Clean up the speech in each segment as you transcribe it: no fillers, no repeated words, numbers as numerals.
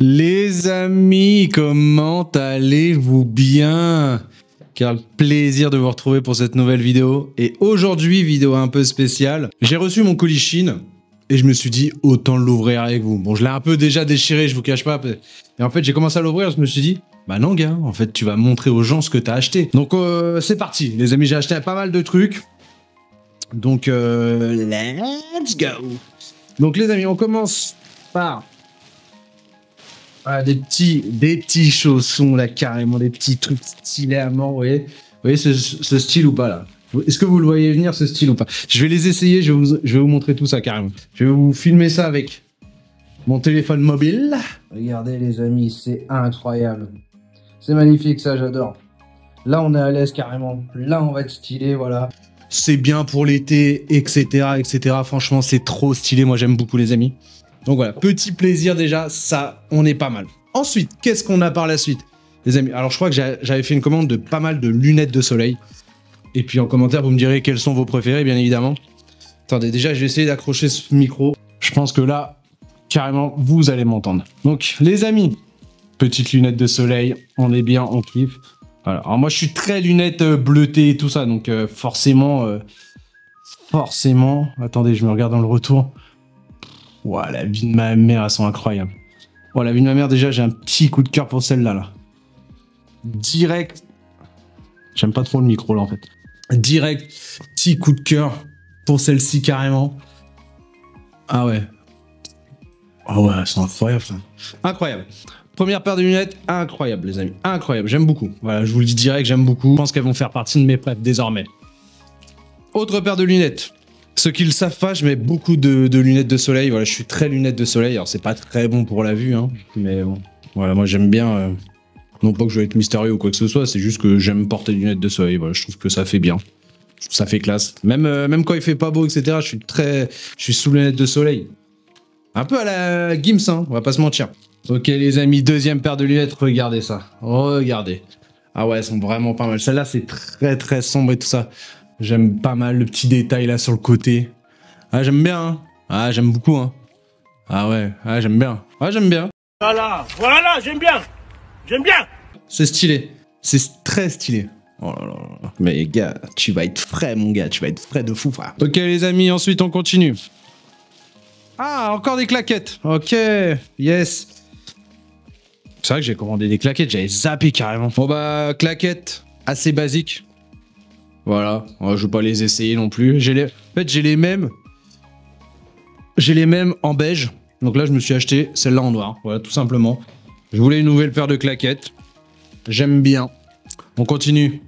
Les amis, comment allez-vous bien? Quel plaisir de vous retrouver pour cette nouvelle vidéo. Et aujourd'hui, vidéo un peu spéciale. J'ai reçu mon colis Chine et je me suis dit autant l'ouvrir avec vous. Bon, je l'ai un peu déjà déchiré, je vous cache pas. Et en fait, j'ai commencé à l'ouvrir, je me suis dit, bah non gars, en fait, tu vas montrer aux gens ce que t'as acheté. Donc c'est parti, les amis, j'ai acheté pas mal de trucs. Donc let's go. Donc les amis, on commence par des petits chaussons là, carrément, des petits trucs stylés à mort, vous voyez ce style ou pas là? Est-ce que vous le voyez venir, ce style ou pas? Je vais les essayer, je vais vous montrer tout ça carrément. Je vais vous filmer ça avec mon téléphone mobile. Regardez les amis, c'est incroyable. C'est magnifique ça, j'adore. Là on est à l'aise carrément, là on va être stylé, voilà. C'est bien pour l'été, etc., etc. Franchement, c'est trop stylé, moi j'aime beaucoup les amis. Donc voilà, petit plaisir déjà, ça, on est pas mal. Ensuite, qu'est-ce qu'on a par la suite, les amis? Alors je crois que j'avais fait une commande de pas mal de lunettes de soleil. Et puis en commentaire, vous me direz quels sont vos préférés, bien évidemment. Attendez, déjà, je vais essayer d'accrocher ce micro. Je pense que là, carrément, vous allez m'entendre. Donc, les amis, petites lunettes de soleil, on est bien, on kiffe. Voilà. Alors moi, je suis très lunettes bleutées et tout ça, donc forcément... Attendez, je me regarde dans le retour. Ouah, la vie de ma mère, elles sont incroyables. Oh, la vie de ma mère, déjà, j'ai un petit coup de cœur pour celle-là, là. Direct. J'aime pas trop le micro, là, en fait. Direct, petit coup de cœur pour celle-ci, carrément. Ah ouais. Ah ouais, c'est incroyable, ça. Incroyable. Première paire de lunettes, incroyable, les amis. Incroyable, j'aime beaucoup. Voilà, je vous le dis direct, j'aime beaucoup. Je pense qu'elles vont faire partie de mes prefs désormais. Autre paire de lunettes. Ceux qui le savent pas, je mets beaucoup de lunettes de soleil. Voilà, je suis très lunettes de soleil. Alors, c'est pas très bon pour la vue, hein. Mais bon, voilà, moi, j'aime bien... Non pas que je veux être mystérieux ou quoi que ce soit, c'est juste que j'aime porter des lunettes de soleil. Voilà, je trouve que ça fait bien. Je trouve que ça fait classe. Même quand il fait pas beau, etc., je suis sous lunettes de soleil. Un peu à la Gims, hein, on va pas se mentir. Ok, les amis, deuxième paire de lunettes. Regardez ça. Regardez. Ah ouais, elles sont vraiment pas mal. Celle-là, c'est très sombre et tout ça. J'aime pas mal le petit détail là sur le côté. Ah, j'aime bien, hein. Ah, j'aime beaucoup, hein. Ah ouais, ah, j'aime bien. Ah, j'aime bien. Voilà, j'aime bien. J'aime bien. C'est stylé. C'est très stylé. Oh là là. Mais gars, tu vas être frais, mon gars. Tu vas être frais de fou, frère. Ok, les amis, ensuite, on continue. Ah, encore des claquettes. Ok, yes. C'est vrai que j'ai commandé des claquettes. J'avais zappé carrément. Bon bah, claquettes assez basiques. Voilà. Je vais pas les essayer non plus. En fait, j'ai les mêmes. J'ai les mêmes en beige. Donc là, je me suis acheté celle-là en noir. Voilà, tout simplement. Je voulais une nouvelle paire de claquettes. J'aime bien. On continue.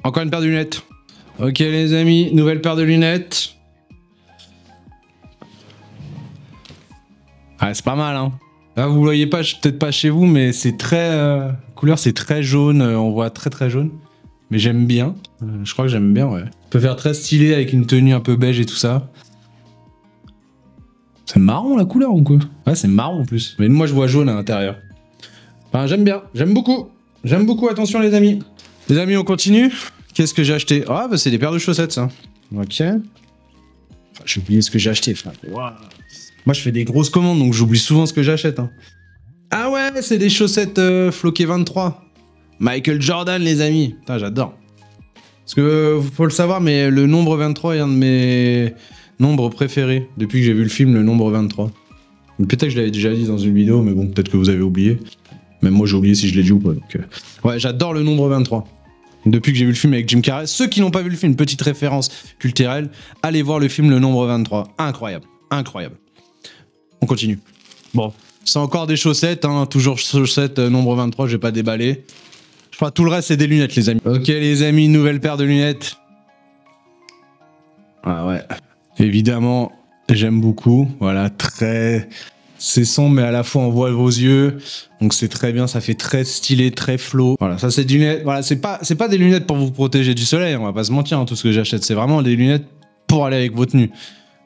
Encore une paire de lunettes. Ok les amis, nouvelle paire de lunettes. Ah, c'est pas mal, hein. Là, vous voyez pas, peut-être pas chez vous, mais c'est très... couleur, c'est très jaune. On voit très jaune. Mais j'aime bien. Je crois que j'aime bien, ouais. On peut faire très stylé avec une tenue un peu beige et tout ça. C'est marron la couleur ou quoi? Ouais, c'est marron en plus. Mais moi, je vois jaune à l'intérieur. Enfin, j'aime bien. J'aime beaucoup. J'aime beaucoup. Attention, les amis. Les amis, on continue. Qu'est-ce que j'ai acheté? Ah, bah, c'est des paires de chaussettes, ça. Ok. Enfin, j'ai oublié ce que j'ai acheté, frère. Wow. Moi, je fais des grosses commandes, donc j'oublie souvent ce que j'achète. Hein. Ah ouais, c'est des chaussettes Floqué 23. Michael Jordan, les amis. Putain, j'adore. Parce que, faut le savoir, mais le nombre 23 est un de mes... nombre préféré depuis que j'ai vu le film, le nombre 23. Peut-être que je l'avais déjà dit dans une vidéo, mais bon, peut-être que vous avez oublié. Même moi, j'ai oublié si je l'ai dit ou pas. Donc, ouais, j'adore le nombre 23. Depuis que j'ai vu le film avec Jim Carrey. Ceux qui n'ont pas vu le film, petite référence culturelle, allez voir le film Le Nombre 23. Incroyable, incroyable. On continue. Bon, c'est encore des chaussettes, hein, toujours chaussettes nombre 23, je vais pas déballer. Je crois que tout le reste, c'est des lunettes, les amis. Ok, les amis, nouvelle paire de lunettes. Ah ouais. Évidemment, j'aime beaucoup. Voilà, très... C'est sombre, mais à la fois on voit vos yeux. Donc c'est très bien, ça fait très stylé, très flow. Voilà, ça c'est des lunettes. Voilà, c'est pas des lunettes pour vous protéger du soleil, on va pas se mentir, hein, tout ce que j'achète. C'est vraiment des lunettes pour aller avec vos tenues.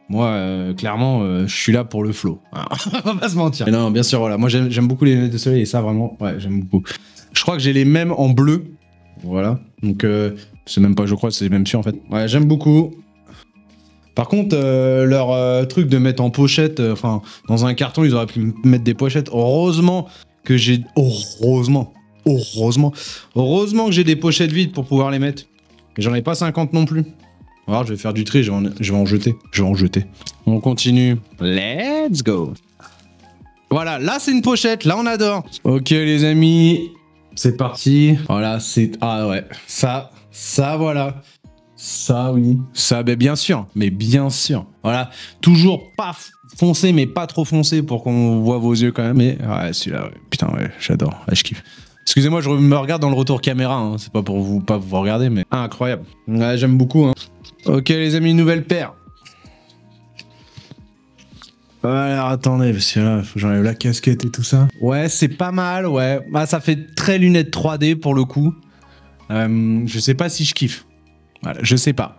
Moi, clairement, je suis là pour le flow. On va pas se mentir. Mais non, bien sûr, voilà. Moi, j'aime beaucoup les lunettes de soleil et ça, vraiment, ouais, j'aime beaucoup. Je crois que j'ai les mêmes en bleu. Voilà. Donc, c'est même pas, je crois, c'est même sûr, en fait. Ouais, j'aime beaucoup. Par contre, leur truc de mettre en pochette, enfin, dans un carton, ils auraient pu mettre des pochettes. Heureusement que j'ai... Heureusement que j'ai des pochettes vides pour pouvoir les mettre. Et j'en ai pas 50 non plus. Alors, je vais faire du tri, je vais en jeter. On continue. Let's go. Voilà, là, c'est une pochette. Là, on adore. Ok, les amis. C'est parti. Voilà, c'est... Ah ouais, ça, voilà. Ça, oui. Ça, ben, bien sûr. Mais bien sûr. Voilà. Toujours pas foncé, mais pas trop foncé pour qu'on voit vos yeux quand même. Mais ouais, celui-là, ouais. Putain, ouais, j'adore. Ouais, je kiffe. Excusez-moi, je me regarde dans le retour caméra. Hein. C'est pas pour vous regarder, mais incroyable. Ouais, j'aime beaucoup. Hein. Ok, les amis, nouvelle paire. Alors, attendez, parce que là, faut que j'enlève la casquette et tout ça. Ouais, c'est pas mal, ouais. Bah, ça fait très lunettes 3D pour le coup. Je sais pas si je kiffe. Voilà, je sais pas.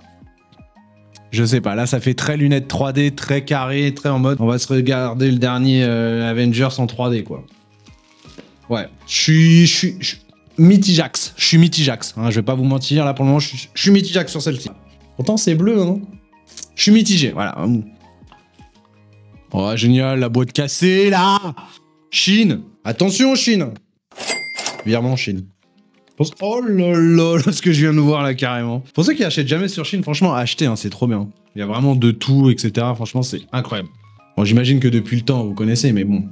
Là, ça fait très lunettes 3D, très carré, très en mode... On va se regarder le dernier Avengers en 3D, quoi. Ouais, je suis mitigax. Hein, je vais pas vous mentir, là, pour le moment, je suis mitigax sur celle-ci. Pourtant, c'est bleu, non? Je suis mitigé, voilà. Oh, génial, la boîte cassée, là. Chine. Attention, Chine. Virement Chine. Oh là là, ce que je viens de voir, là, carrément. Pour ceux qui achètent jamais sur Chine, franchement, achetez, hein, c'est trop bien. Il y a vraiment de tout, etc. Franchement, c'est incroyable. Bon, j'imagine que depuis le temps, vous connaissez, mais bon.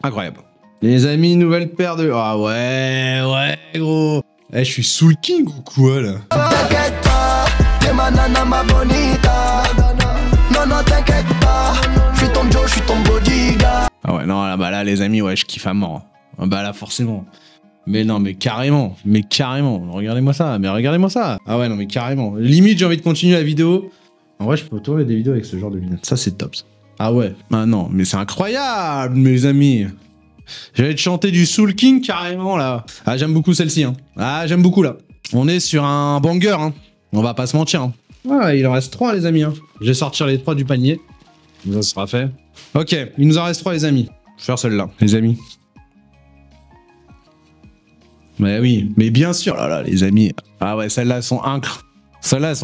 Incroyable. Les amis, nouvelle paire de... Ah ouais, gros. Eh, je suis Soul King ou quoi, là? T'inquiète pas, t'es ma nana, ma bonita. Non, t'inquiète pas, je suis ton Joe, je suis ton bodyguard. Ah ouais, non, là, bah là, les amis, ouais, je kiffe à mort. Ah bah là, forcément. Mais non, mais carrément. Regardez-moi ça, Ah ouais, non, mais carrément. Limite, j'ai envie de continuer la vidéo. En vrai, je peux tourner des vidéos avec ce genre de lunettes. Ça, c'est top, ça. Ah ouais. Ah non, mais c'est incroyable, mes amis. J'allais te chanter du Soul King carrément là. Ah, j'aime beaucoup celle-ci. Hein. Ah, j'aime beaucoup là. On est sur un banger. Hein. On va pas se mentir. Hein. Ah, il en reste 3 les amis. Hein. Je vais sortir les 3 du panier. Ça sera fait. Ok, il nous en reste 3 les amis. Je vais faire celle-là, les amis. Mais oui, mais bien sûr. Là, là, les amis. Ah ouais, celles-là elles sont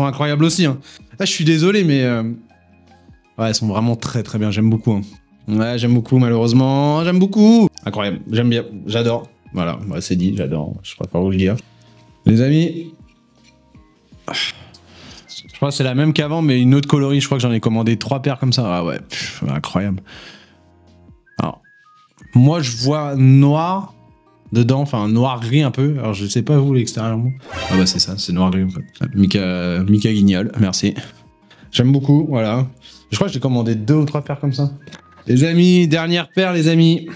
incroyables aussi. Hein. Là, je suis désolé, mais ouais, elles sont vraiment très très bien. J'aime beaucoup. Hein. Ouais, j'aime beaucoup, malheureusement. J'aime beaucoup. Incroyable. J'aime bien. J'adore. Voilà. Ouais, c'est dit. J'adore. Je préfère vous le dire. Les amis. Je crois que c'est la même qu'avant, mais une autre coloris. Je crois que j'en ai commandé 3 paires comme ça. Ah ouais. Pff, incroyable. Alors, moi, je vois noir dedans. Enfin, noir-gris un peu. Alors, je sais pas vous, l'extérieurement. Ah bah, c'est ça. C'est noir-gris, en fait. Mika Guignol. Merci. J'aime beaucoup. Voilà. Je crois que j'ai commandé 2 ou 3 paires comme ça. Les amis, dernière paire, les amis.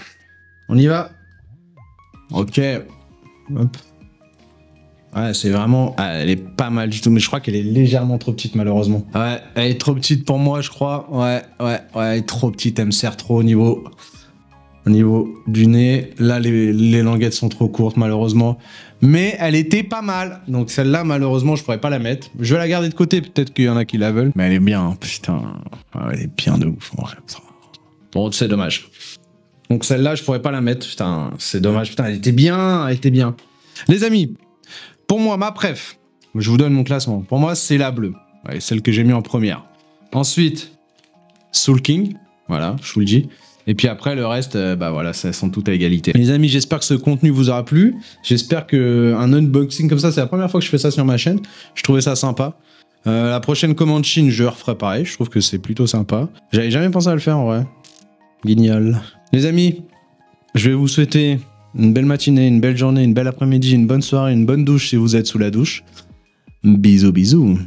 On y va. Ok. Hop. Ouais, c'est vraiment... Ah, elle est pas mal du tout, mais je crois qu'elle est légèrement trop petite, malheureusement. Ouais, elle est trop petite pour moi, je crois. Ouais, elle est trop petite, elle me sert trop au niveau du nez. Là, les languettes sont trop courtes, malheureusement. Mais elle était pas mal. Donc celle-là, malheureusement, je pourrais pas la mettre. Je vais la garder de côté, peut-être qu'il y en a qui la veulent. Mais elle est bien, hein, putain. Ouais, elle est bien de ouf, en vrai. Bon, c'est dommage. Donc celle-là, je pourrais pas la mettre. Putain, c'est dommage. Putain, elle était bien. Les amis, pour moi, ma préf, je vous donne mon classement. Pour moi, c'est la bleue. Ouais, celle que j'ai mis en première. Ensuite, Soul King. Voilà, je vous le dis. Et puis après, le reste, bah voilà, ça sont toutes à égalité. Les amis, j'espère que ce contenu vous aura plu. J'espère qu'un unboxing comme ça, c'est la première fois que je fais ça sur ma chaîne. Je trouvais ça sympa. La prochaine commande Chine, je referai pareil. Je trouve que c'est plutôt sympa. J'avais jamais pensé à le faire en vrai. Guignol. Les amis, je vais vous souhaiter une belle matinée, une belle journée, une belle après-midi, une bonne soirée, une bonne douche si vous êtes sous la douche. Bisous, bisous.